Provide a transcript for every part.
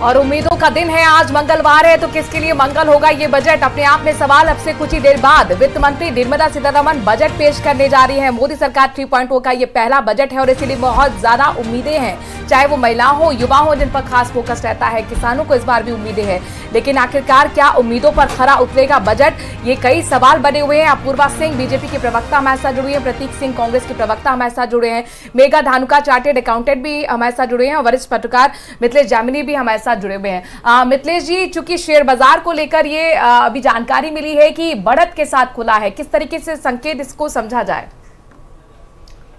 और उम्मीदों का दिन है, आज मंगलवार है, तो किसके लिए मंगल होगा ये बजट? अपने आप में सवाल। अब से कुछ ही देर बाद वित्त मंत्री निर्मला सीतारमण बजट पेश करने जा रही हैं। मोदी सरकार 3.0 का ये पहला बजट है और इसीलिए बहुत ज्यादा उम्मीदें हैं, चाहे वो महिलाओं हो, युवा हो, जिन पर खास फोकस रहता है। किसानों को इस बार भी उम्मीदें हैं, लेकिन आखिरकार क्या उम्मीदों पर खरा उतरेगा बजट? ये कई सवाल बने हुए हैं। अपूर्वा सिंह बीजेपी के प्रवक्ता हमारे साथ जुड़े हैं, प्रतीक सिंह कांग्रेस के प्रवक्ता हमारे साथ जुड़े हैं, मेघा धानुका चार्टेड अकाउंटेंट भी हमारे साथ जुड़े हैं और वरिष्ठ पत्रकार मिथिलेश जामिनी भी हमारे साथ जुड़े हुए हैं। मिथिलेश जी, चूंकि शेयर बाजार को लेकर ये अभी जानकारी मिली है कि बढ़त के साथ खुला है, किस तरीके से संकेत इसको समझा जाए?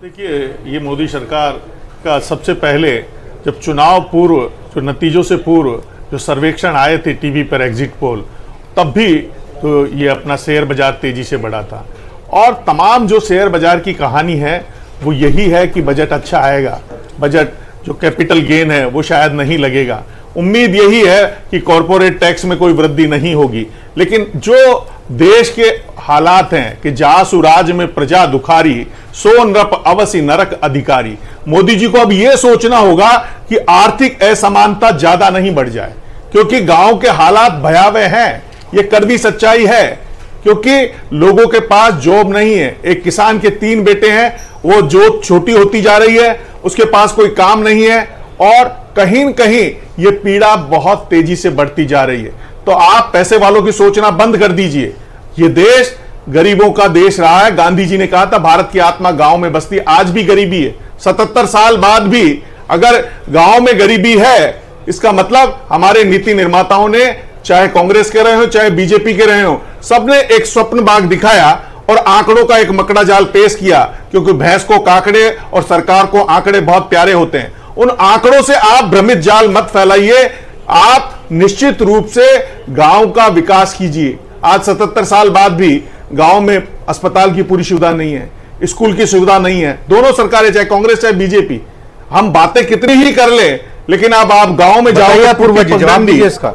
देखिए, ये मोदी सरकार का सबसे पहले जब चुनाव पूर्व, जो नतीजों से पूर्व जो सर्वेक्षण आए थे टीवी पर, एग्जिट पोल, तब भी तो ये अपना शेयर बाजार तेजी से बढ़ा था। और तमाम जो शेयर बाजार की कहानी है वो यही है कि बजट अच्छा आएगा, बजट जो कैपिटल गेन है वो शायद नहीं लगेगा। उम्मीद यही है कि कॉरपोरेट टैक्स में कोई वृद्धि नहीं होगी। लेकिन जो देश के हालात हैं कि जासु राज में प्रजा दुखारी, सो नृप अवसि नरक अधिकारी, मोदी जी को अब यह सोचना होगा कि आर्थिक असमानता ज्यादा नहीं बढ़ जाए, क्योंकि गांव के हालात भयावह हैं। यह कड़वी सच्चाई है, क्योंकि लोगों के पास जॉब नहीं है। एक किसान के 3 बेटे हैं, वो जॉब छोटी होती जा रही है, उसके पास कोई काम नहीं है और कहीं न कहीं ये पीड़ा बहुत तेजी से बढ़ती जा रही है। तो आप पैसे वालों की सोचना बंद कर दीजिए। ये देश गरीबों का देश रहा है। गांधी जी ने कहा था भारत की आत्मा गांव में बसती। आज भी गरीबी है, 77 साल बाद भी अगर गांव में गरीबी है, इसका मतलब हमारे नीति निर्माताओं ने, चाहे कांग्रेस के रहे हो चाहे बीजेपी के रहे हो, सबने एक स्वप्न बाग दिखाया और आंकड़ों का एक मकड़ा जाल पेश किया, क्योंकि भैंस को काकड़े और सरकार को आंकड़े बहुत प्यारे होते हैं। उन आंकड़ों से आप भ्रमित जाल मत फैलाइए। आप निश्चित रूप से गांव का विकास कीजिए। आज 77 साल बाद भी गांव में अस्पताल की पूरी सुविधा नहीं है, स्कूल की सुविधा नहीं है। दोनों सरकारें, चाहे कांग्रेस चाहे बीजेपी, हम बातें कितनी ही कर ले, लेकिन अब आप गांव में जाओगे, पूर्व जवाब दीजिए इसका।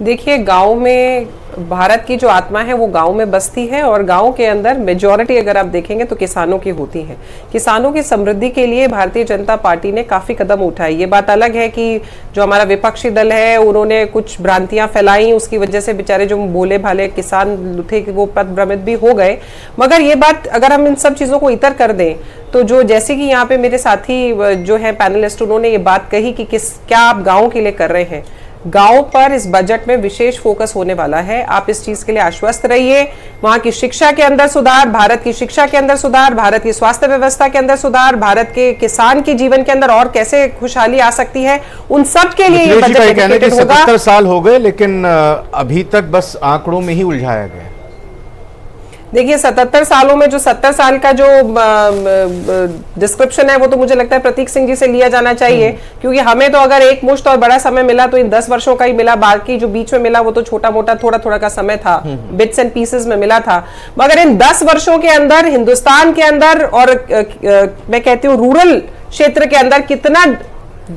देखिए, गांव में भारत की जो आत्मा है वो गांव में बसती है और गांव के अंदर मेजॉरिटी अगर आप देखेंगे तो किसानों की होती है। किसानों की समृद्धि के लिए भारतीय जनता पार्टी ने काफी कदम उठाए। ये बात अलग है कि जो हमारा विपक्षी दल है उन्होंने कुछ भ्रांतियां फैलाई, उसकी वजह से बेचारे जो भोले भाले किसान थे वो पथभ्रमित भी हो गए। मगर ये बात अगर हम इन सब चीजों को इतर कर दें तो जो, जैसे कि यहाँ पे मेरे साथी जो है पैनलिस्ट, उन्होंने ये बात कही कि क्या आप गाँव के लिए कर रहे हैं। गांव पर इस बजट में विशेष फोकस होने वाला है। आप इस चीज के लिए आश्वस्त रहिए। वहां की शिक्षा के अंदर सुधार, भारत की शिक्षा के अंदर सुधार, भारत की स्वास्थ्य व्यवस्था के अंदर सुधार, भारत के किसान के जीवन के अंदर और कैसे खुशहाली आ सकती है, उन सब के लिए ये बजट डेडिकेटेड होगा। 77 साल हो गए, लेकिन अभी तक बस आंकड़ों में ही उलझाया गया। देखिए, 77 सालों में जो 70 साल का जो डिस्क्रिप्शन है वो तो मुझे लगता है प्रतीक सिंह जी से लिया जाना चाहिए, क्योंकि हमें तो अगर एक मुश्त और बड़ा समय मिला तो इन 10 वर्षों का ही मिला। बाकी जो बीच में मिला वो तो छोटा मोटा थोड़ा थोड़ा का समय था, बिट्स एंड पीसेस में मिला था। मगर इन 10 वर्षों के अंदर हिंदुस्तान के अंदर और मैं कहती हूँ रूरल क्षेत्र के अंदर कितना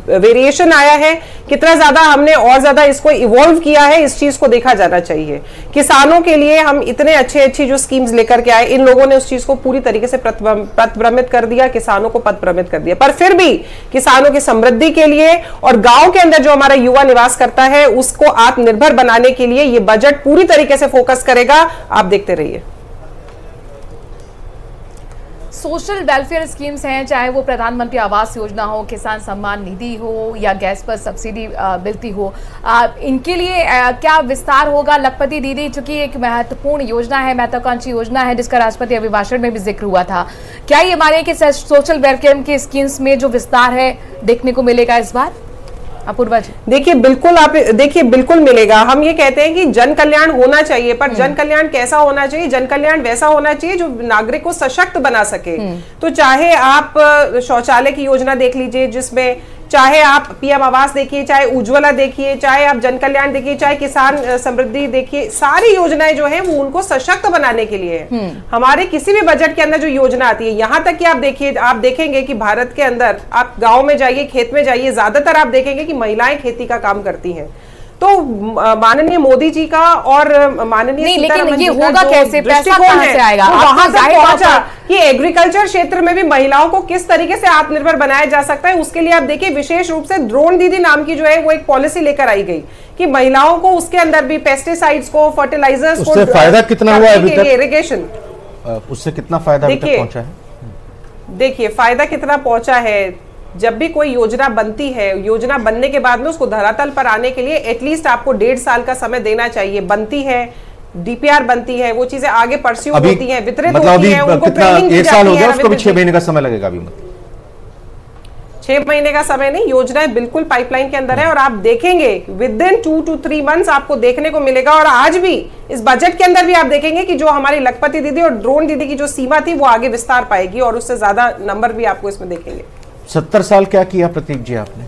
वेरिएशन आया है, कितना ज्यादा हमने और ज्यादा इसको इवॉल्व किया है, इस चीज को देखा जाना चाहिए। किसानों के लिए हम इतने अच्छी जो स्कीम्स लेकर के आए, इन लोगों ने उस चीज को पूरी तरीके से पथभ्रमित कर दिया, किसानों को पथभ्रमित कर दिया। पर फिर भी किसानों की समृद्धि के लिए और गांव के अंदर जो हमारा युवा निवास करता है उसको आत्मनिर्भर बनाने के लिए ये बजट पूरी तरीके से फोकस करेगा। आप देखते रहिए। सोशल वेलफेयर स्कीम्स हैं, चाहे वो प्रधानमंत्री आवास योजना हो, किसान सम्मान निधि हो या गैस पर सब्सिडी मिलती हो, इनके लिए क्या विस्तार होगा? लखपति दीदी चूंकि एक महत्वपूर्ण योजना है, महत्वाकांक्षी योजना है, जिसका राष्ट्रपति अभिभाषण में भी जिक्र हुआ था। क्या ये माने कि सोशल वेलफेयर की स्कीम्स में जो विस्तार है देखने को मिलेगा इस बार? अपूर्वा जी, देखिए बिल्कुल मिलेगा। हम ये कहते हैं कि जन कल्याण होना चाहिए, पर जन कल्याण कैसा होना चाहिए? जन कल्याण वैसा होना चाहिए जो नागरिक को सशक्त बना सके। तो चाहे आप शौचालय की योजना देख लीजिए, जिसमें चाहे आप पीएम आवास देखिए, चाहे उज्ज्वला देखिए, चाहे आप जन कल्याण देखिए, चाहे किसान समृद्धि देखिए, सारी योजनाएं जो है वो उनको सशक्त बनाने के लिए है। हमारे किसी भी बजट के अंदर जो योजना आती है, यहाँ तक कि आप देखिए, आप देखेंगे कि भारत के अंदर आप गांव में जाइए, खेत में जाइए, ज्यादातर आप देखेंगे कि महिलाएं खेती का काम करती हैं। तो माननीय मोदी जी का और माननीय लेकिन ये होगा कैसे, पैसा कहां से आएगा? वहां तक पहुंचा कि एग्रीकल्चर क्षेत्र में भी महिलाओं को किस तरीके से आत्मनिर्भर बनाया जा सकता है। उसके लिए आप देखिए विशेष रूप से ड्रोन दीदी नाम की जो है वो एक पॉलिसी लेकर आई गई कि महिलाओं को उसके अंदर भी पेस्टिसाइड्स को, फर्टिलाइजर्स को, फायदा कितना हुआ अभी तक? इरिगेशन, उससे कितना फायदा अभी तक पहुंचा है? देखिए फायदा कितना पहुंचा है। जब भी कोई योजना बनती है, योजना बनने के बाद में उसको धरातल पर आने के लिए एटलीस्ट आपको 1.5 साल का समय देना चाहिए। बनती है, डीपीआर बनती है, वो चीजें आगे परस्यू होती हैं, वितरित होती हैं, उनको ट्रेनिंग दी जाती है। उसको भी 6 महीने का समय लगेगा अभी, मतलब 6 महीने का समय नहीं, योजनाएं बिल्कुल पाइपलाइन के अंदर है और आप देखेंगे विद इन 2 to 3 मंथ्स आपको देखने को मिलेगा। और आज भी इस बजट के अंदर भी आप देखेंगे कि जो हमारी लखपति दीदी और ड्रोन दीदी की जो सीमा थी वो आगे विस्तार पाएगी और उससे ज्यादा नंबर भी आपको इसमें देखेंगे। 70 साल क्या किया प्रतीक जी आपने?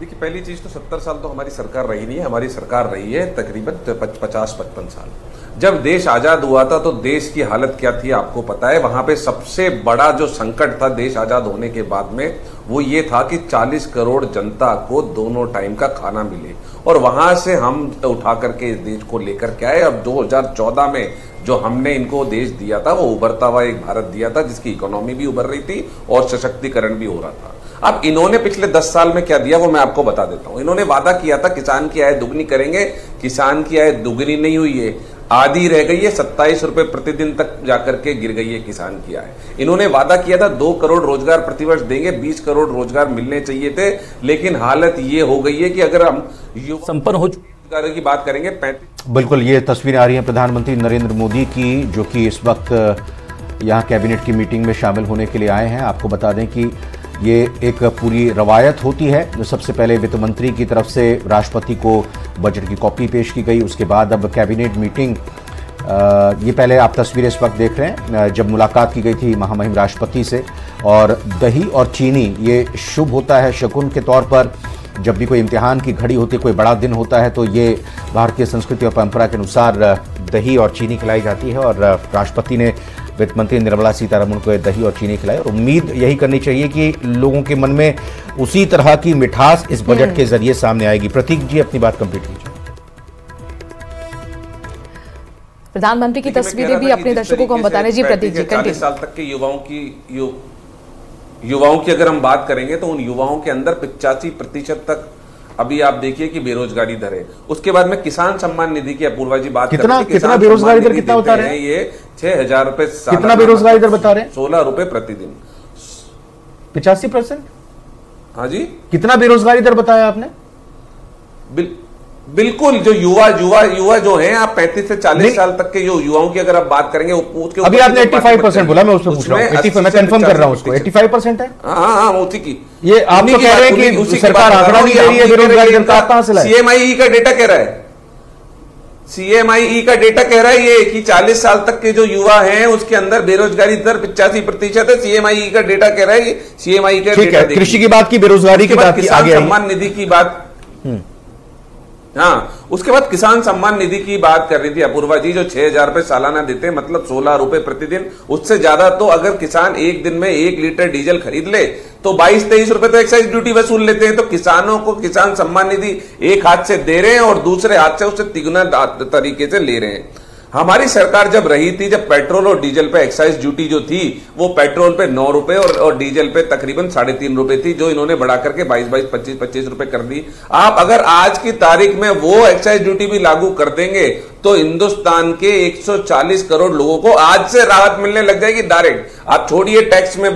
देखिए पहली चीज तो 70 साल तो हमारी सरकार रही नहीं है, हमारी सरकार रही है तकरीबन 50-55 साल। जब देश आजाद हुआ था तो देश की हालत क्या थी आपको पता है। वहां पे सबसे बड़ा जो संकट था देश आजाद होने के बाद में वो ये था कि 40 करोड़ जनता को दोनों टाइम का खाना मिले, और वहां से हम उठा करके इस देश को लेकर के आए। अब 2014 में जो हमने इनको देश दिया था वो उभरता हुआ एक भारत दिया था जिसकी इकोनॉमी भी उभर रही थी और सशक्तिकरण भी हो रहा था। अब इन्होंने पिछले 10 साल में क्या दिया वो मैं आपको बता देता हूं। इन्होंने वादा किया था किसान की आय दुगनी करेंगे, किसान की आय दुगनी नहीं हुई है, आधी रह गई है, 27 रुपए प्रतिदिन तक जाकर के गिर गई है किसान की आय। इन्होंने वादा किया था 2 करोड़ रोजगार प्रतिवर्ष देंगे, 20 करोड़ रोजगार मिलने चाहिए थे, लेकिन हालत ये हो गई है कि अगर हम संपन्न हो रोजगार की बात करेंगे 35। बिल्कुल ये तस्वीरें आ रही हैं प्रधानमंत्री नरेंद्र मोदी की, जो कि इस वक्त यहाँ कैबिनेट की मीटिंग में शामिल होने के लिए आए हैं। आपको बता दें कि ये एक पूरी रवायत होती है। जो सबसे पहले वित्त मंत्री की तरफ से राष्ट्रपति को बजट की कॉपी पेश की गई, उसके बाद अब कैबिनेट मीटिंग। ये पहले आप तस्वीरें इस वक्त देख रहे हैं जब मुलाकात की गई थी महामहिम राष्ट्रपति से। और दही और चीनी ये शुभ होता है शगुन के तौर पर। जब भी कोई इम्तिहान की घड़ी होती है, कोई बड़ा दिन होता है, तो ये भारतीय संस्कृति और परंपरा के अनुसार दही और चीनी खिलाई जाती है। और राष्ट्रपति ने वित्त मंत्री निर्मला सीतारमण को दही और चीनी खिलाई, और उम्मीद यही करनी चाहिए कि लोगों के मन में उसी तरह की मिठास इस बजट के जरिए सामने आएगी। प्रतीक जी अपनी बात कंप्लीट कीजिए। प्रधानमंत्री की तस्वीरें भी अपने दर्शकों को हम बताने। जी प्रतीक जी, 40 साल तक के युवाओं की अगर हम बात करेंगे तो उन युवाओं के अंदर 85% तक अभी आप देखिए कि बेरोजगारी दर है। उसके बाद में किसान सम्मान निधि की अपूर्वा जी बात कितना बेरोजगारी दर कितना बता रहे हैं? ये 6,000 रुपए। कितना बेरोजगारी दर बता रहे हैं? 16 रुपए प्रतिदिन। 85%? हाँ जी। कितना बेरोजगारी दर बताया आपने? बिल्कुल जो युवा जो हैं, आप 35 से 40 साल तक के जो युवाओं की अगर आप बात करेंगे उसके अभी आपने 85% बोला, मैं उसमें पूछ रहा हूं। 85 मैं कंफर्म कर रहा हूं उसको। 85% है। हाँ उसी की ये आप तो कह रहे हैं कि सरकार आंकड़ा नहीं दे रही है बेरोजगारी दर का, कहां से लाए? सीएमआई का डेटा कह रहा है, सीएमआई का डेटा कह रहा है ये कि 40 साल तक के जो युवा हैं उसके अंदर बेरोजगारी दर 85% है। सीएमआई का डेटा कह रहा है, ये सीएमआई का डेटा। कृषि की बात की, बेरोजगारी की बात की, किसान सम्मान निधि की बात। हाँ, उसके बाद किसान सम्मान निधि की बात कर रही थी अपूर्वा जी, जो 6,000 रुपए सालाना देते हैं, मतलब 16 रुपए प्रतिदिन। उससे ज्यादा तो अगर किसान एक दिन में 1 लीटर डीजल खरीद ले तो 22-23 रुपए तो एक्साइज ड्यूटी वसूल लेते हैं। तो किसानों को किसान सम्मान निधि एक हाथ से दे रहे हैं और दूसरे हाथ से उससे तिगुना तरीके से ले रहे हैं। हमारी सरकार जब रही थी, जब पेट्रोल और डीजल पे एक्साइज ड्यूटी जो थी वो पेट्रोल पे 9 रुपए और डीजल पे तकरीबन 3.5 रुपए थी, जो इन्होंने बढ़ा करके 22, 25 रुपए कर दी। आप अगर आज की तारीख में वो एक्साइज ड्यूटी भी लागू कर देंगे तो हिंदुस्तान के 140 करोड़ लोगों को आज से राहत मिलने लग जाएगी डायरेक्ट। आप छोड़िए टैक्स में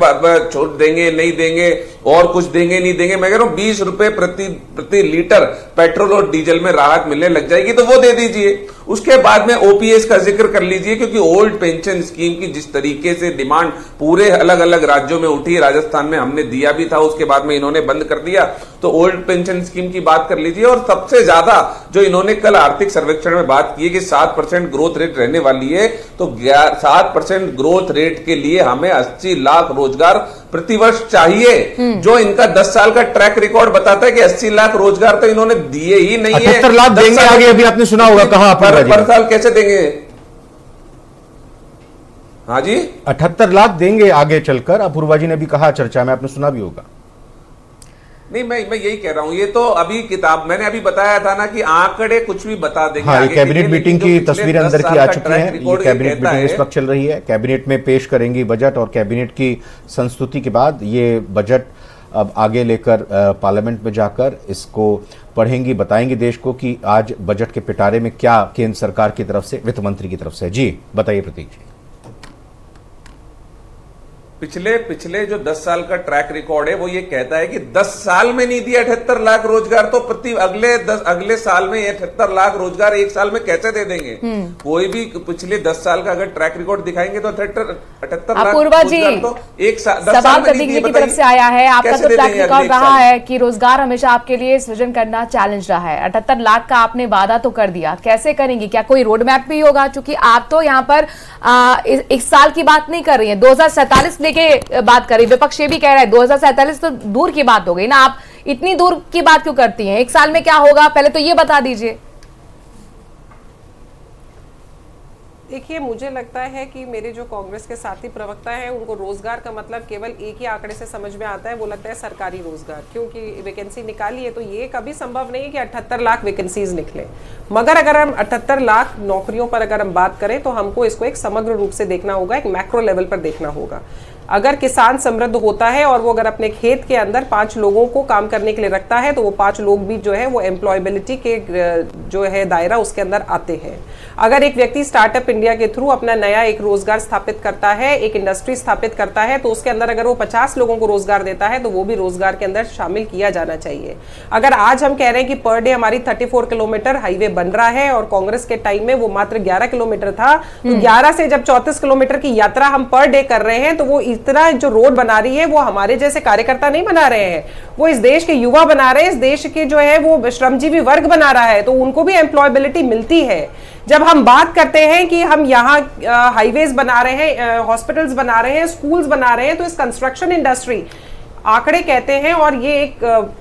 छोड़ देंगे नहीं देंगे और कुछ देंगे नहीं देंगे, मैं कह रहा हूं 20 रुपए प्रति लीटर पेट्रोल और डीजल में राहत मिलने लग जाएगी तो वो दे दीजिए। उसके बाद में ओपीएस का जिक्र कर लीजिए, क्योंकि ओल्ड पेंशन स्कीम की जिस तरीके से डिमांड पूरे अलग अलग राज्यों में उठी, राजस्थान में हमने दिया भी था, उसके बाद में इन्होंने बंद कर दिया, तो ओल्ड पेंशन स्कीम की बात कर लीजिए। और सबसे ज्यादा जो इन्होंने कल आर्थिक सर्वेक्षण में बात की है कि 7% ग्रोथ रेट रहने वाली है, तो 7% ग्रोथ रेट के लिए हमें 80 लाख रोजगार प्रतिवर्ष चाहिए, जो इनका 10 साल का ट्रैक रिकॉर्ड बताता है कि 80 लाख रोजगार तो इन्होंने दिए ही नहीं है। 78 लाख देंगे आगे, अभी आपने सुना होगा कहां पर साल कैसे देंगे? हाँ जी, 78 लाख देंगे आगे चलकर, अपूर्वा जी ने भी कहा चर्चा में, आपने सुना भी होगा। नहीं, मैं यही कह रहा हूँ, ये तो अभी किताब मैंने अभी बताया था ना कि आंकड़े कुछ भी बता देंगे। हाँ, ये कैबिनेट मीटिंग की तस्वीरें अंदर की आ चुकी हैं। ये कैबिनेट मीटिंग इस वक्त चल रही है। कैबिनेट में पेश करेंगी बजट और कैबिनेट की संस्तुति के बाद ये बजट अब आगे लेकर पार्लियामेंट में जाकर इसको पढ़ेंगी, बताएंगी देश को कि आज बजट के पिटारे में क्या केंद्र सरकार की तरफ से, वित्त मंत्री की तरफ से। जी बताइए प्रतीक जी। पिछले जो 10 साल का ट्रैक रिकॉर्ड है वो ये कहता है कि 10 साल में नहीं दिया 78 लाख रोजगार, तो अगले साल में 78 लाख रोजगार एक साल में कैसे दे देंगे? कोई भी पिछले 10 साल का अगर ट्रैक रिकॉर्ड दिखाएंगे तो 78 लाख रोजगार तो एक सवाल प्रतीक जी की तरफ से आया है। आपका तो ट्रैक रिकॉर्ड रहा है कि रोजगार हमेशा आपके लिए सृजन करना चैलेंज रहा है। 78 लाख का आपने वादा तो कर दिया, कैसे करेंगे? क्या कोई रोड मैप भी होगा? क्योंकि आप तो यहाँ पर एक साल की बात नहीं कर रही है, 2047 के बात करें। विपक्ष ये भी कह रहा है 2047 तो दूर की बात हो गई ना, आप इतनी दूर की बात क्यों करती हैं? एक साल में क्या होगा पहले तो ये बता दीजिए। देखिए, मुझे लगता है कि मेरे जो कांग्रेस के साथी प्रवक्ता हैं उनको रोजगार का मतलब केवल एक ही आंकड़े से समझ में आता है, वो लगता है सरकारी रोजगार, क्योंकि वैकेंसी निकाली है तो ये कभी संभव नहीं है कि 78 लाख वैकेंसीज निकले। मगर अगर हम 78 लाख नौकरियों पर अगर हम बात करें तो हमको इसको एक समग्र रूप से देखना होगा, एक मैक्रो लेवल पर देखना होगा। अगर किसान समृद्ध होता है और वो अगर अपने खेत के अंदर 5 लोगों को काम करने के लिए रखता है तो वो 5 लोग भी जो है वो एम्प्लॉयबिलिटी के जो है दायरा उसके अंदर आते हैं। अगर एक व्यक्ति स्टार्टअप इंडिया के थ्रू अपना नया एक रोजगार स्थापित करता है, एक इंडस्ट्री स्थापित करता है, तो उसके अंदर अगर वो 50 लोगों को रोजगार देता है तो वो भी रोजगार के अंदर शामिल किया जाना चाहिए। अगर आज हम कह रहे हैं कि पर डे हमारी 34 किलोमीटर हाईवे बन रहा है और कांग्रेस के टाइम में वो मात्र 11 किलोमीटर था, तो 11 से जब 34 किलोमीटर की यात्रा हम पर डे कर रहे हैं तो वो इतना जो रोड बना रही है वो हमारे जैसे कार्यकर्ता नहीं बना रहे हैं, वो इस देश के युवा बना रहे हैं, इस देश के जो है वो श्रमजीवी वर्ग बना रहा है, तो उनको भी एम्प्लॉयबिलिटी मिलती है। जब हम बात करते हैं कि हम यहाँ हाईवेज बना रहे हैं, हॉस्पिटल्स बना रहे हैं, स्कूल्स बना रहे हैं, तो इस कंस्ट्रक्शन इंडस्ट्री आंकड़े कहते हैं और ये एक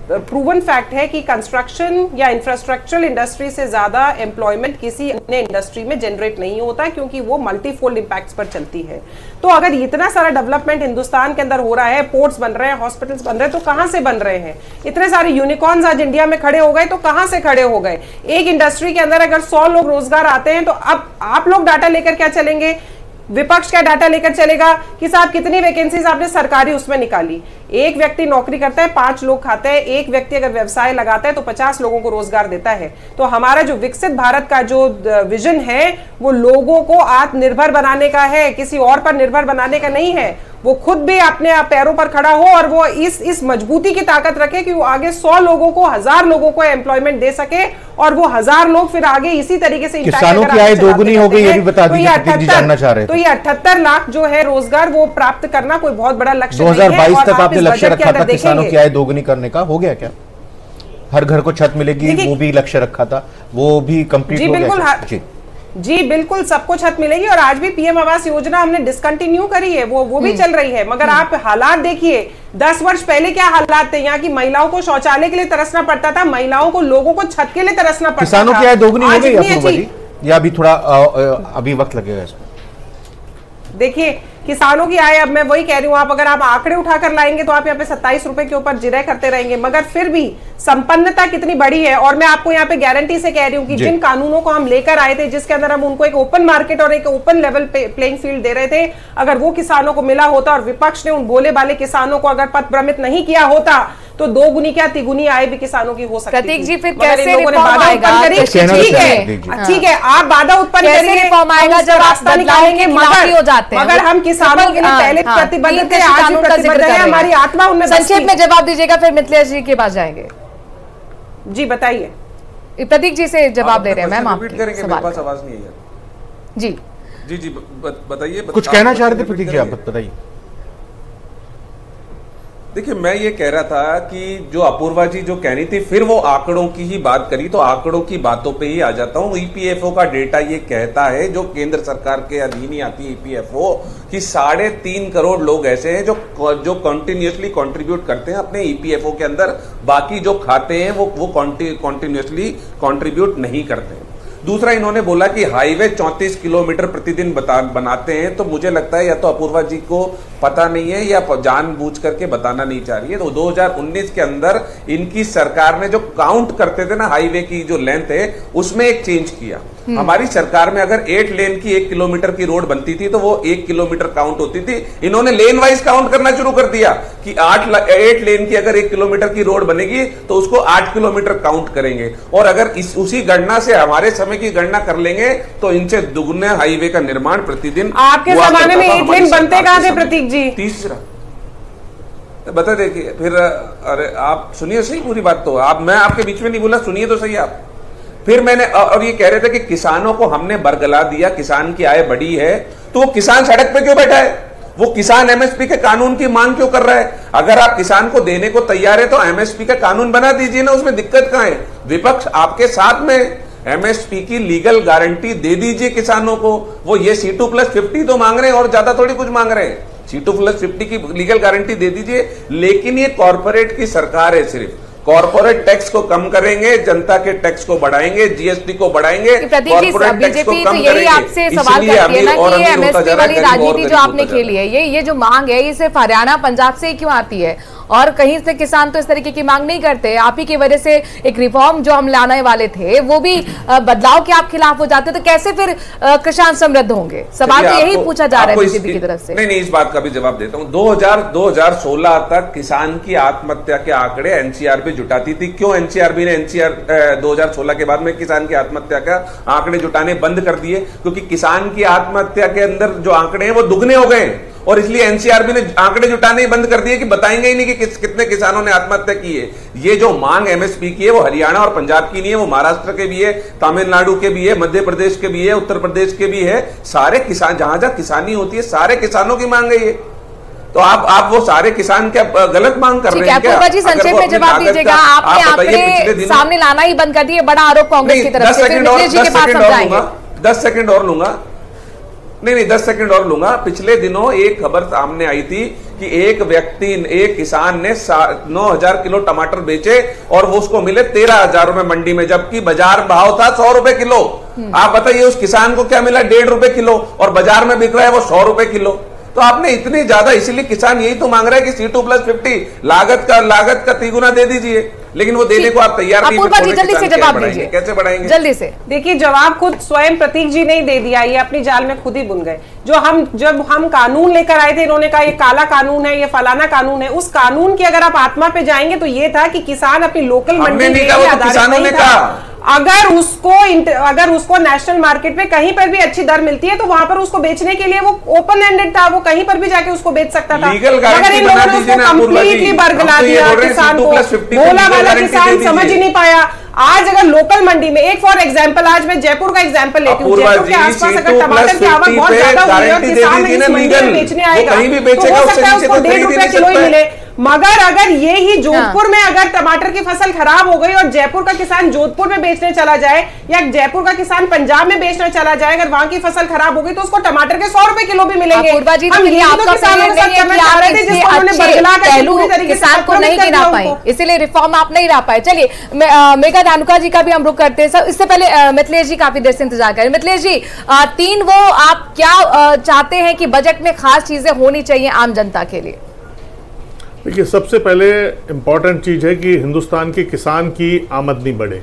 प्रूवन फैक्ट है कि कंस्ट्रक्शन या इंफ्रास्ट्रक्चरल इंडस्ट्री से ज्यादा एम्प्लॉयमेंट किसी अन्य इंडस्ट्री में जनरेट नहीं होता, क्योंकि वो मल्टीफोल्ड इंपैक्ट्स पर चलती है। तो अगर इतना सारा डेवलपमेंट हिंदुस्तान के अंदर हो रहा है, पोर्ट्स बन रहे हैं, हॉस्पिटल्स बन रहे हैं, तो कहां से बन रहे हैं? इतने सारे यूनिकॉर्न्स आज इंडिया में खड़े हो गए तो कहां से खड़े हो गए? एक इंडस्ट्री के अंदर अगर 100 लोग रोजगार आते हैं तो अब आप लोग डाटा लेकर क्या चलेंगे? विपक्ष क्या डाटा लेकर चलेगा कि साहब कितनी वैकेंसीज आपने सरकारी उसमें निकाली? एक व्यक्ति नौकरी करता है, 5 लोग खाते हैं, एक व्यक्ति अगर व्यवसाय लगाता है तो 50 लोगों को रोजगार देता है। तो हमारा जो विकसित भारत का जो विजन है वो लोगों को आत्मनिर्भर बनाने का है, किसी और पर निर्भर बनाने का नहीं है। वो खुद भी अपने पैरों पर खड़ा हो और वो इस मजबूती की ताकत रखे कि वो आगे 100 लोगों को, 1000 लोगों को एम्प्लॉयमेंट दे सके और वो 1000 लोग फिर आगे इसी तरीके से किसानों की आय दोगुनी हो गई, ये भी बता दीजिए, जानना चाह रहे हैं। तो ये 78 लाख जो है रोजगार वो प्राप्त करना कोई बहुत बड़ा लक्ष्य 2022 तक आपने लक्ष्य रखा था किसानों की आय दोगुनी करने का, हो गया क्या? हर घर को छत मिलेगी वो भी लक्ष्य रखा था, वो भी कंप्लीट हो गया? जी बिल्कुल, सबको छत मिलेगी और आज भी पीएम आवास योजना हमने डिसकंटिन्यू करी है, वो भी चल रही है। मगर आप हालात देखिए, 10 वर्ष पहले क्या हालात थे यहाँ की? महिलाओं को शौचालय के लिए तरसना पड़ता था, महिलाओं को, लोगों को छत के लिए तरसना पड़ता था। किसानों की आय दोगुनी हो गई अपूर्वा जी, या अभी थोड़ा अभी वक्त लगेगा इसमें? देखिए, किसानों की आय, अब मैं वही कह रही हूँ, आप अगर आप आंकड़े उठाकर लाएंगे तो आप यहाँ पे 27 रुपए के ऊपर जिरह करते रहेंगे, मगर फिर भी संपन्नता कितनी बड़ी है। और मैं आपको यहाँ पे गारंटी से कह रही हूँ कि जिन कानूनों को हम लेकर आए थे, जिसके अंदर हम उनको एक ओपन मार्केट और एक ओपन लेवल प्लेइंग फील्ड दे रहे थे, अगर वो किसानों को मिला होता और विपक्ष ने उन भोले भाले किसानों को अगर पथ भ्रमित नहीं किया होता तो 2 गुनी क्या 3 गुनी आय भी किसानों की हो सकती थी। प्रतीक जी, फिर कैसे रिफॉर्म आएगा? ठीक है, आप बाधा उत्पन्न करेंगे, रिफॉर्म आएगा जब आप बदलाव के खिलाफ हो जाते हैं। मगर हम किसानों के लिए पहले प्रतिबद्ध थे, आज भी प्रतिबद्ध है, हमारी आत्मा उनमें। संक्षेप में जवाब दीजिएगा, फिर मिथिलेश जी के पास जाएंगे। जी बताइए। प्रतीक जी से जवाब दे रहे हैं मैम, आप आवाज नहीं है। जी जी जी बताइए, कुछ कहना चाह रहे थे प्रतीक जी, आप बताइए। देखिए, मैं ये कह रहा था कि जो अपूर्वा जी जो कहनी थी, फिर वो आंकड़ों की ही बात करी, तो आंकड़ों की बातों पे ही आ जाता हूं। ईपीएफओ का डेटा ये कहता है, जो केंद्र सरकार के अधीन ही आती है ईपीएफओ, कि 3.5 करोड़ लोग ऐसे हैं जो कंटिन्यूअसली कंट्रीब्यूट करते हैं अपने ईपीएफओ के अंदर, बाकी जो खाते हैं वो कंटिन्यूअसली कंट्रीब्यूट नहीं करते हैं। दूसरा इन्होंने बोला कि हाईवे 34 किलोमीटर प्रतिदिन बनाते हैं, तो मुझे लगता है या तो अपूर्वा जी को पता नहीं है या जानबूझ करके बताना नहीं चाह रही है। तो 2019 के अंदर इनकी सरकार ने जो काउंट करते थे ना हाईवे की जो लेंथ है, उसमें एक चेंज किया। हमारी सरकार में अगर 8 लेन की 1 किलोमीटर की रोड बनती थी तो वो 1 किलोमीटर काउंट होती थी। इन्होंने लेन वाइज काउंट करना शुरू कर दिया कि 8 लेन की अगर 1 किलोमीटर की रोड बनेगी तो उसको 8 किलोमीटर काउंट करेंगे। और अगर उसी गणना से हमारे समय की गणना कर लेंगे तो इनसे दुगने हाईवे का निर्माण प्रतिदिन। आपके जमाने में 8 लेन बनते कहां थे प्रतीक जी? तीसरा बता देखिए फिर। अरे आप सुनिए सही पूरी बात, तो आप, मैं आपके बीच में नहीं बोला, सुनिए तो सही आप। फिर मैंने और ये कह रहे थे कि किसानों को हमने बरगला दिया, किसान की आय बढ़ी है, तो वो किसान सड़क पे क्यों बैठा है? वो किसान एमएसपी के कानून की मांग क्यों कर रहा है? अगर आप किसान को देने को तैयार है तो एमएसपी का कानून बना दीजिए ना, उसमें दिक्कत कहां है? विपक्ष आपके साथ में, एमएसपी की लीगल गारंटी दे दीजिए किसानों को। वो ये C2+50 तो मांग रहे हैं और ज्यादा थोड़ी कुछ मांग रहे हैं। C2+50 की लीगल गारंटी दे दीजिए। लेकिन ये कॉर्पोरेट की सरकार है, सिर्फ कॉर्पोरेट टैक्स को कम करेंगे, जनता के टैक्स को बढ़ाएंगे, जीएसटी को बढ़ाएंगे, कॉर्पोरेट टैक्स को कम करेंगे। आपसे सवाल करती है ना कि ये एमएसपी वाली राजनीति जो आपने खेली है, ये जो मांग है, ये सिर्फ हरियाणा पंजाब से ही क्यों आती है और कहीं से किसान तो इस तरीके की मांग नहीं करते? आप ही की वजह से एक रिफॉर्म जो हम लाने वाले थे वो भी बदलाव के आप खिलाफ हो जाते, तो कैसे फिर किसान समृद्ध होंगे? सवाल तो यही पूछा जा रहा है बीजेपी की तरफ से। नहीं, इस बात का भी जवाब देता हूं। 2016 तक किसान की आत्महत्या के आंकड़े एनसीआरबी जुटाती थी। क्यों एनसीआरबी ने 2016 के बाद में किसान की आत्महत्या का आंकड़े जुटाने बंद कर दिए? क्योंकि किसान की आत्महत्या के अंदर जो आंकड़े हैं वो दुगने हो गए और इसलिए एनसीआरबी ने आंकड़े जुटाने ही बंद कर दिए कि बताएंगे ही नहीं कि कितने किसानों ने आत्महत्या की है। ये जो मांग एमएसपी की है वो हरियाणा और पंजाब की नहीं है, वो महाराष्ट्र के भी है, तमिलनाडु के भी है, मध्य प्रदेश के भी है, उत्तर प्रदेश के भी है। सारे किसान, जहां जहां किसानी होती है, सारे किसानों की मांग है ये। तो आप वो सारे किसान क्या गलत मांग कर रहे हैं क्या? अपूर्वा जी संक्षेप में जवाब दीजिएगा। आपने आंकड़े सामने लाना ही बंद कर दिए, बड़ा आरोप कांग्रेस की तरफ से। 10 सेकंड और लूंगा। नहीं 10 सेकंड और लूंगा। पिछले दिनों एक खबर सामने आई थी कि एक किसान ने 9,000 किलो टमाटर बेचे और वो उसको मिले 13,000 रुपए मंडी में, जबकि बाजार भाव था 100 रुपए किलो। आप बताइए उस किसान को क्या मिला? 1.5 रुपए किलो, और बाजार में बिक रहा है वो 100 रुपए किलो। तो आपने इतनी ज्यादा, इसीलिए किसान यही तो मांग रहा है कि C2+50 लागत का तिगुना दे दीजिए, लेकिन वो देने को आप तैयार नहीं। अपूर्वा जी जल्दी से जवाब दीजिए। कैसे बढ़ाएंगे? जल्दी से देखिए, जवाब खुद स्वयं प्रतीक जी ने ही दे दिया। ये अपनी जाल में खुद ही बुन गए। जब हम कानून लेकर आए थे, इन्होंने कहा ये काला कानून है, ये फलाना कानून है। उस कानून की अगर आप आत्मा पे जाएंगे तो ये था कि किसान अपनी लोकल मंडी में, किसानों ने कहा अगर उसको नेशनल मार्केट पे कहीं पर भी अच्छी दर मिलती है तो वहां पर उसको बेचने के लिए वो ओपन एंडेड था, वो कहीं पर भी जाके उसको बेच सकता था। मगर इन लोगों ने उसको कंप्लीटली बरगला दिया किसान को। भोला वाला किसान समझ ही नहीं पाया। आज अगर लोकल मंडी में, एक फॉर एग्जांपल, आज मैं जयपुर का एग्जांपल लेती हूँ। जयपुर के आसपास अगर टमाटर की आवक बहुत ज्यादा हुई है और किसान इस मंडी में बेचने आएगा तो हो सकता है उसको 1.5 रुपए किलो ही मिले। मगर अगर ये ही जोधपुर में अगर टमाटर की फसल खराब हो गई और जयपुर का किसान जोधपुर में बेचने चला जाए या जयपुर का किसान पंजाब में बेचने चला जाए, अगर वहां की फसल खराब हो गई तो उसको टमाटर के 100 रुपए किलो भी मिलेंगे। किसान को नहीं गिना पाए, इसीलिए रिफॉर्म आप नहीं ला पाए। चलिए मेघा धानुका जी का भी हम रुख करते हैं। इससे पहले मिथिलेश जी काफी देर से इंतजार करें। मिथिलेश जी, आप क्या चाहते हैं कि बजट में खास चीजें होनी चाहिए आम जनता के लिए? देखिए, सबसे पहले इम्पोर्टेंट चीज है कि हिंदुस्तान के किसान की आमदनी बढ़े।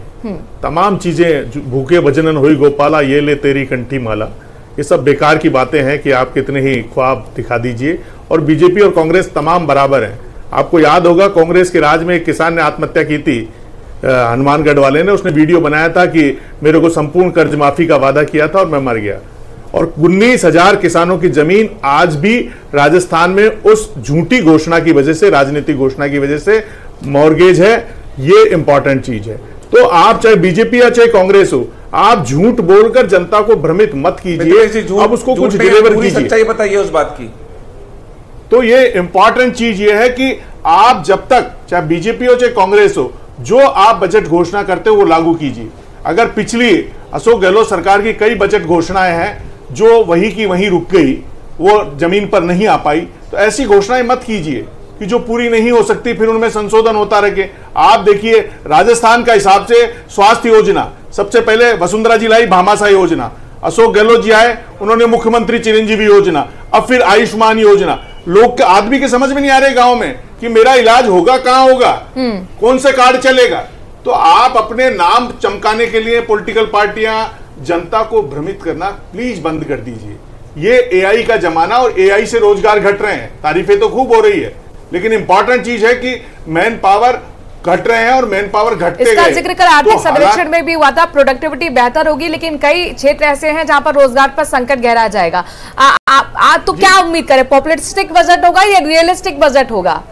तमाम चीजें, भूखे भजनन हुई गोपाला, ये ले तेरी कंठी माला, ये सब बेकार की बातें हैं कि आप कितने ही ख्वाब दिखा दीजिए। और बीजेपी और कांग्रेस तमाम बराबर हैं। आपको याद होगा कांग्रेस के राज में एक किसान ने आत्महत्या की थी, हनुमानगढ़ वाले ने। उसने वीडियो बनाया था कि मेरे को संपूर्ण कर्ज माफी का वादा किया था और मैं मर गया। और 19,000 किसानों की जमीन आज भी राजस्थान में उस झूठी घोषणा की वजह से, राजनीतिक घोषणा की वजह से मॉर्गेज है। ये इंपॉर्टेंट चीज है। तो आप चाहे बीजेपी या चाहे कांग्रेस हो, आप झूठ बोलकर जनता को भ्रमित मत कीजिए। अब उसको कुछ डिलीवर कीजिए, सच्चाई बताइए उस बात की। तो ये इंपॉर्टेंट चीज ये है कि आप जब तक, चाहे बीजेपी हो चाहे कांग्रेस हो, जो आप बजट घोषणा करते हो वो लागू कीजिए। अगर पिछली अशोक गहलोत सरकार की कई बजट घोषणाएं हैं जो वही की वहीं रुक गई, वो जमीन पर नहीं आ पाई, तो ऐसी घोषणाएं मत कीजिए कि जो पूरी नहीं हो सकती, फिर उनमें संशोधन होता रहे। आप देखिए राजस्थान का हिसाब से स्वास्थ्य योजना सबसे पहले वसुंधरा जी लाई भामाशाह योजना, अशोक गहलोत जी आए, उन्होंने मुख्यमंत्री चिरंजीवी योजना, अब फिर आयुष्मान योजना। लोग आदमी के समझ में नहीं आ रहे गांव में कि मेरा इलाज होगा कहां होगा, कौन से कार्ड चलेगा। तो आप अपने नाम चमकाने के लिए पॉलिटिकल पार्टियां जनता को भ्रमित करना प्लीज बंद कर दीजिए। ये एआई का जमाना और एआई से रोजगार घट रहे हैं, तारीफें तो खूब हो रही है, लेकिन इंपॉर्टेंट चीज है कि मैन पावर घट रहे हैं और मैन पावर घटते गए। इसका जिक्र कर आर्थिक सर्वेक्षण में भी हुआ था, प्रोडक्टिविटी बेहतर होगी, लेकिन कई क्षेत्र ऐसे हैं जहां पर रोजगार पर संकट गहरा जाएगा। तो क्या उम्मीद करें, पॉपुलिस्टिक बजट होगा या रियलिस्टिक बजट होगा?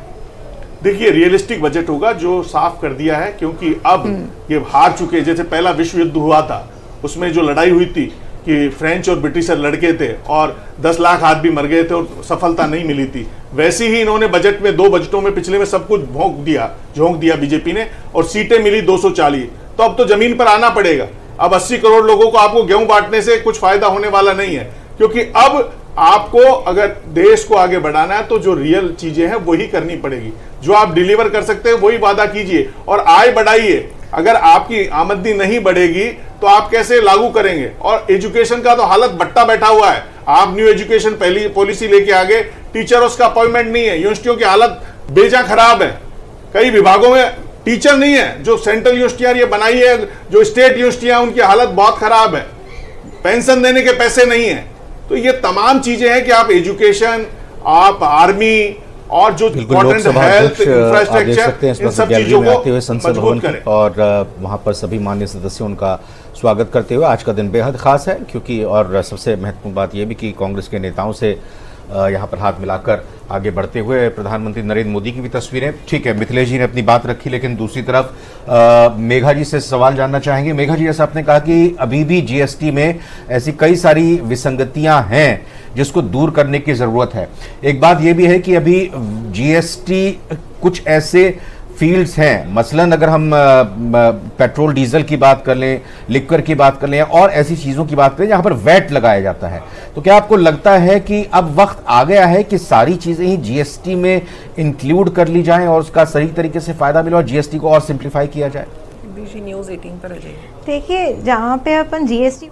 देखिए, रियलिस्टिक बजट होगा जो साफ कर दिया है, क्योंकि अब ये हार चुके। जैसे पहला विश्व युद्ध हुआ था, उसमें जो लड़ाई हुई थी कि फ्रेंच और ब्रिटिशर लड़के थे और 10 लाख आदमी मर गए थे और सफलता नहीं मिली थी, वैसे ही इन्होंने बजट में 2 बजटों में पिछले में सब कुछ झोंक दिया बीजेपी ने, और सीटें मिली 240। तो अब तो जमीन पर आना पड़ेगा। अब 80 करोड़ लोगों को आपको गेहूं बांटने से कुछ फायदा होने वाला नहीं है, क्योंकि अब आपको अगर देश को आगे बढ़ाना है तो जो रियल चीजें हैं वही करनी पड़ेगी। जो आप डिलीवर कर सकते हैं वही वादा कीजिए और आय बढ़ाइए। अगर आपकी आमदनी नहीं बढ़ेगी तो आप कैसे लागू करेंगे? और एजुकेशन का तो हालत बट्टा बैठा हुआ है। आप न्यू एजुकेशन पहली पॉलिसी लेके आगे, टीचर्स का अपॉइंटमेंट नहीं है, यूनिवर्सिटियों की हालत बेजा खराब है, कई विभागों में टीचर नहीं है। जो सेंट्रल यूनिवर्सिटियां ये बनाई है, जो स्टेट यूनिवर्सिटियां, उनकी हालत बहुत खराब है, पेंशन देने के पैसे नहीं है। तो ये तमाम चीजें हैं कि आप एजुकेशन, आप आर्मी और जो हेल्थ इंफ्रास्ट्रक्चर, इन सब चीजों को मजबूत करें। और वहां पर सभी माननीय सदस्यों उनका स्वागत करते हुए आज का दिन बेहद खास है, क्योंकि और सबसे महत्वपूर्ण बात यह भी कि कांग्रेस के नेताओं से यहाँ पर हाथ मिलाकर आगे बढ़ते हुए प्रधानमंत्री नरेंद्र मोदी की भी तस्वीरें। ठीक है, मिथिलेश जी ने अपनी बात रखी, लेकिन दूसरी तरफ मेघा जी से सवाल जानना चाहेंगे। मेघा जी, जैसा आपने कहा कि अभी भी जीएसटी में ऐसी कई सारी विसंगतियां हैं जिसको दूर करने की जरूरत है। एक बात यह भी है कि अभी जीएसटी कुछ ऐसे फील्ड्स हैं, मसलन अगर हम पेट्रोल डीजल की बात कर लें, लिक्वर की बात कर लें और ऐसी चीज़ों की बात करें जहां पर वैट लगाया जाता है, तो क्या आपको लगता है कि अब वक्त आ गया है कि सारी चीज़ें ही जीएसटी में इंक्लूड कर ली जाएं और उसका सही तरीके से फ़ायदा मिले और जीएसटी को और सिंप्लीफाई किया जाए? न्यूज़ 18 पर देखिए, जहाँ पे अपन GST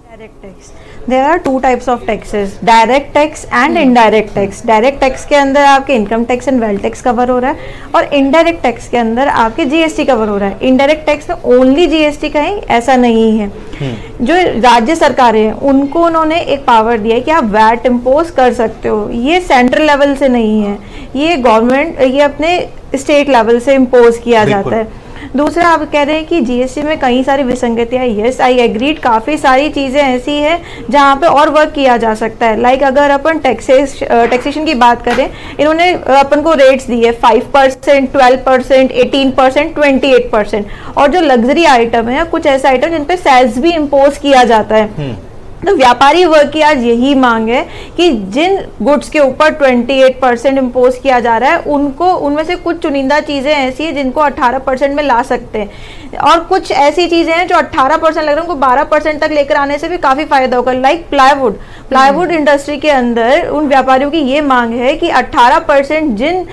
direct tax, there are 2 types of taxes, direct tax and indirect tax. Direct tax के अंदर आपके income tax and wealth tax cover हो रहा है और इनडायरेक्ट टैक्स के अंदर आपके जीएसटी कवर हो रहा है। इनडायरेक्ट टैक्स में ओनली जीएसटी का ही ऐसा नहीं है। जो राज्य सरकारें हैं उनको उन्होंने एक पावर दिया है कि आप वैट इम्पोज कर सकते हो। ये सेंट्रल लेवल से नहीं है, ये गवर्नमेंट, ये अपने स्टेट लेवल से इम्पोज किया जाता है। दूसरा, आप कह रहे हैं कि जीएसटी में कई सारी विसंगतियां, यस आई एग्रीड, काफ़ी सारी चीज़ें ऐसी हैं जहां पे और वर्क किया जा सकता है। लाइक अगर अपन टैक्सेशन की बात करें, इन्होंने अपन को रेट्स दिए 5%, 12%, 18%, 28%, और जो लग्जरी आइटम है, कुछ ऐसे आइटम जिन पे सेस भी इम्पोज किया जाता है। तो व्यापारी वर्ग की आज यही मांग है कि जिन गुड्स के ऊपर 28% इम्पोज किया जा रहा है, उनको उनमें से कुछ चुनिंदा चीज़ें ऐसी हैं जिनको 18% में ला सकते हैं, और कुछ ऐसी चीज़ें हैं जो 18% लग रहा है, उनको 12% तक लेकर आने से भी काफ़ी फायदा होगा। लाइक प्लाईवुड इंडस्ट्री के अंदर उन व्यापारियों की ये मांग है कि 18% जिन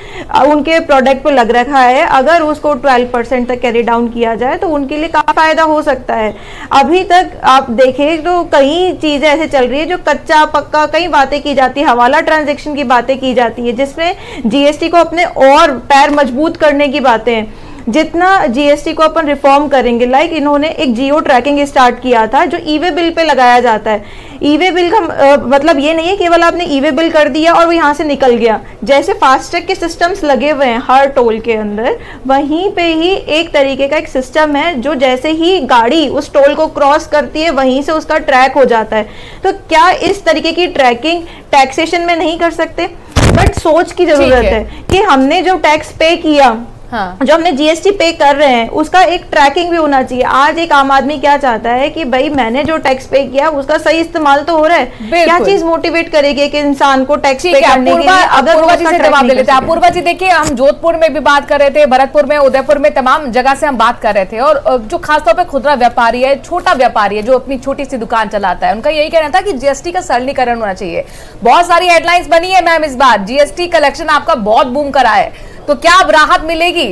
उनके प्रोडक्ट पर लग रखा है, अगर उसको 12% तक कैरी डाउन किया जाए तो उनके लिए काफ़ी फायदा हो सकता है। अभी तक आप देखें तो कई चीजें ऐसे चल रही है जो कच्चा पक्का कई बातें की जाती है, हवाला ट्रांजैक्शन की बातें की जाती है, जिसमें जीएसटी को अपने और पैर मजबूत करने की बातें हैं। जितना जीएसटी को अपन रिफॉर्म करेंगे, लाइक इन्होंने एक जियो ट्रैकिंग स्टार्ट किया था जो ई वे बिल पे लगाया जाता है। ई वे बिल का मतलब ये नहीं है केवल आपने ई वे बिल कर दिया और वो यहाँ से निकल गया। जैसे फास्टैग के सिस्टम्स लगे हुए हैं हर टोल के अंदर, वहीं पे ही एक तरीके का एक सिस्टम है जो जैसे ही गाड़ी उस टोल को क्रॉस करती है वहीं से उसका ट्रैक हो जाता है। तो क्या इस तरीके की ट्रैकिंग टैक्सेशन में नहीं कर सकते? बट सोच की जरूरत है कि हमने जो टैक्स पे किया, हाँ, जो हमने जीएसटी पे कर रहे हैं, उसका एक ट्रैकिंग भी होना चाहिए। आज एक आम आदमी क्या चाहता है कि भाई मैंने जो टैक्स पे किया उसका सही इस्तेमाल तो हो रहा है। क्या चीज मोटिवेट करेगी कि इंसान को टैक्स पे करने के लिए? अगर वो जवाब दे लेते हैं। अपूर्वा जी, देखिए, हम जोधपुर में भी बात कर रहे थे, भरतपुर में, उदयपुर में, तमाम जगह से हम बात कर रहे थे, और जो खासतौर पर खुदरा व्यापारी है, छोटा व्यापारी है जो अपनी छोटी सी दुकान चलाता है, उनका यही कहना था कि जीएसटी का सरलीकरण होना चाहिए। बहुत सारी हेडलाइंस बनी है मैम इस बार, जीएसटी कलेक्शन आपका बहुत बूम करा है, तो क्या अब राहत मिलेगी?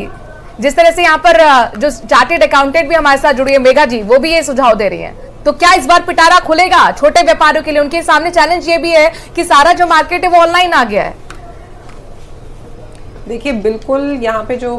जिस तरह से यहाँ पर जो चार्टेड अकाउंटेंट भी हमारे साथ जुड़ी है मेघा जी, वो भी ये सुझाव दे रही हैं, तो क्या इस बार पिटारा खुलेगा छोटे व्यापारियों के लिए? उनके सामने चैलेंज ये भी है कि सारा जो मार्केट है वो ऑनलाइन आ गया है। देखिए बिल्कुल यहाँ पे जो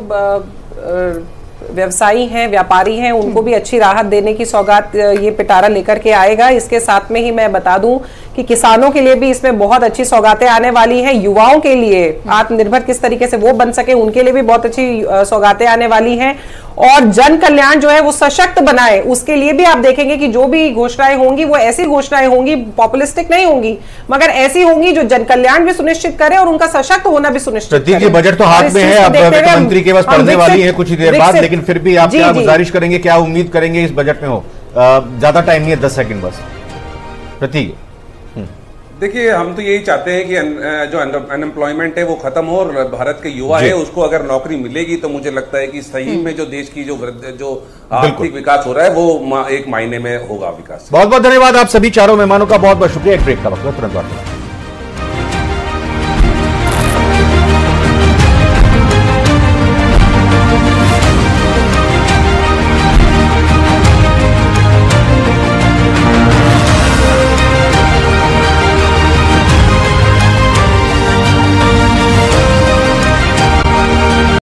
व्यवसायी हैं, व्यापारी हैं, उनको भी अच्छी राहत देने की सौगात ये पिटारा लेकर के आएगा। इसके साथ में ही मैं बता दूं कि किसानों के लिए भी इसमें बहुत अच्छी सौगातें आने वाली हैं। युवाओं के लिए आत्मनिर्भर किस तरीके से वो बन सके, उनके लिए भी बहुत अच्छी सौगातें आने वाली हैं। और जन कल्याण जो है वो सशक्त बनाए, उसके लिए भी आप देखेंगे कि जो भी घोषणाएं होंगी वो ऐसी घोषणाएं होंगी, पॉपुलिस्टिक नहीं होंगी, मगर ऐसी होंगी जो जन कल्याण भी सुनिश्चित करे और उनका सशक्त होना भी सुनिश्चित करे। बजट तो हाथ में है, अब वित्त मंत्री के पास पढ़ने वाली है कुछ ही देर बाद, लेकिन फिर भी आप क्या गुजारिश करेंगे, क्या उम्मीद करेंगे इस बजट में हो? ज्यादा टाइम नहीं है, 10 सेकंड बस। प्रतीक, देखिए हम तो यही चाहते हैं कि जो अनएम्प्लॉयमेंट है वो खत्म हो और भारत के युवा है उसको अगर नौकरी मिलेगी तो मुझे लगता है कि सही में जो देश की जो आर्थिक विकास हो रहा है वो एक मायने में होगा विकास। बहुत बहुत धन्यवाद आप सभी चारों मेहमानों का, बहुत बहुत शुक्रिया। एक ब्रेक का वक्त तुरंत वापस।